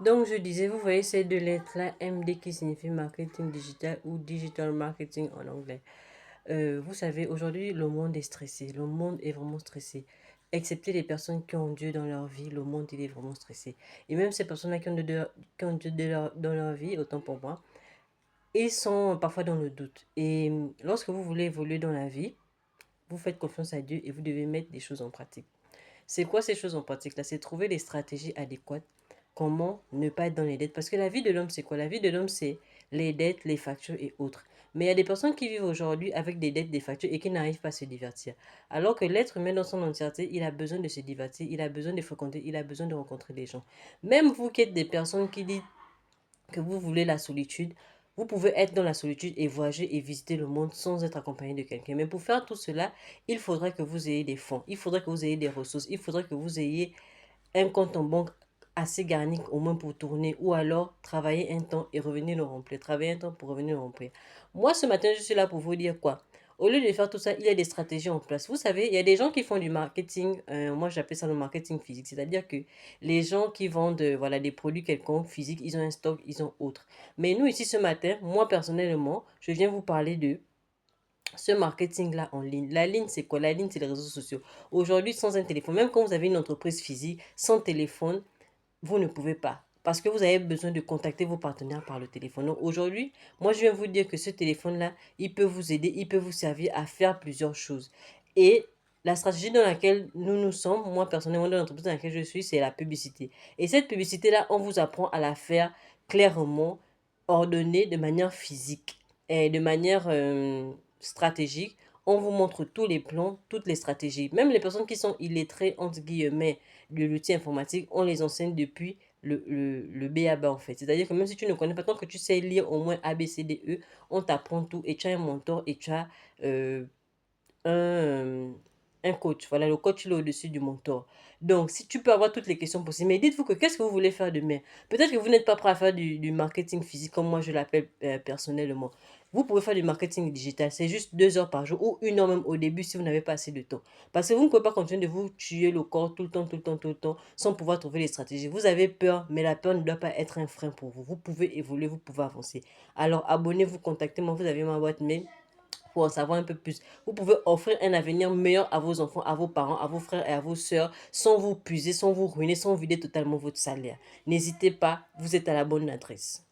Donc, je disais, vous voyez ces deux lettres-là, MD qui signifie marketing digital ou digital marketing en anglais. Vous savez, aujourd'hui, le monde est stressé. Le monde est vraiment stressé. Excepté les personnes qui ont Dieu dans leur vie, le monde, il est vraiment stressé. Et même ces personnes-là qui ont Dieu dans leur vie, autant pour moi, ils sont parfois dans le doute. Et lorsque vous voulez évoluer dans la vie, vous faites confiance à Dieu et vous devez mettre des choses en pratique. C'est quoi ces choses en pratique là? C'est trouver les stratégies adéquates. Comment ne pas être dans les dettes? Parce que la vie de l'homme, c'est quoi? La vie de l'homme, c'est les dettes, les factures et autres. Mais il y a des personnes qui vivent aujourd'hui avec des dettes, des factures et qui n'arrivent pas à se divertir. Alors que l'être humain dans son entièreté, il a besoin de se divertir, il a besoin de fréquenter, il a besoin de rencontrer des gens. Même vous qui êtes des personnes qui disent que vous voulez la solitude, vous pouvez être dans la solitude et voyager et visiter le monde sans être accompagné de quelqu'un. Mais pour faire tout cela, il faudrait que vous ayez des fonds, il faudrait que vous ayez des ressources, il faudrait que vous ayez un compte en banque assez garni au moins pour tourner ou alors travailler un temps et revenir le remplir. Travailler un temps pour revenir le remplir. Moi, ce matin, je suis là pour vous dire quoi? Au lieu de faire tout ça, il y a des stratégies en place. Vous savez, il y a des gens qui font du marketing, moi j'appelle ça le marketing physique, c'est-à-dire que les gens qui vendent voilà, des produits quelconques physiques, ils ont un stock, ils ont autre. Mais nous ici ce matin, moi personnellement, je viens vous parler de ce marketing-là en ligne. La ligne, c'est quoi? La ligne, c'est les réseaux sociaux. Aujourd'hui, sans un téléphone, même quand vous avez une entreprise physique, sans téléphone, vous ne pouvez pas. Parce que vous avez besoin de contacter vos partenaires par le téléphone. Donc aujourd'hui, moi, je viens vous dire que ce téléphone-là, il peut vous aider, il peut vous servir à faire plusieurs choses. Et la stratégie dans laquelle nous nous sommes, moi personnellement, dans l'entreprise dans laquelle je suis, c'est la publicité. Et cette publicité-là, on vous apprend à la faire clairement, ordonnée, de manière physique et de manière stratégique. On vous montre tous les plans, toutes les stratégies. Même les personnes qui sont illettrées, entre guillemets, de l'outil informatique, on les enseigne depuis le B à bas en fait. C'est-à-dire que même si tu ne connais pas, tant que tu sais lire au moins A, B, C, D, E, on t'apprend tout et tu as un mentor et tu as euh, un, un coach. Voilà, le coach il est au-dessus du mentor. Donc, si tu peux avoir toutes les questions possibles, mais dites-vous que qu'est-ce que vous voulez faire demain? Peut-être que vous n'êtes pas prêt à faire du marketing physique comme moi je l'appelle personnellement. Vous pouvez faire du marketing digital. C'est juste 2 heures par jour ou 1 heure même au début si vous n'avez pas assez de temps. Parce que vous ne pouvez pas continuer de vous tuer le corps tout le temps, tout le temps, tout le temps, sans pouvoir trouver les stratégies. Vous avez peur, mais la peur ne doit pas être un frein pour vous. Vous pouvez évoluer, vous pouvez avancer. Alors, abonnez-vous, contactez-moi, vous avez ma boîte mail pour en savoir un peu plus. Vous pouvez offrir un avenir meilleur à vos enfants, à vos parents, à vos frères et à vos sœurs, sans vous puiser, sans vous ruiner, sans vider totalement votre salaire. N'hésitez pas, vous êtes à la bonne adresse.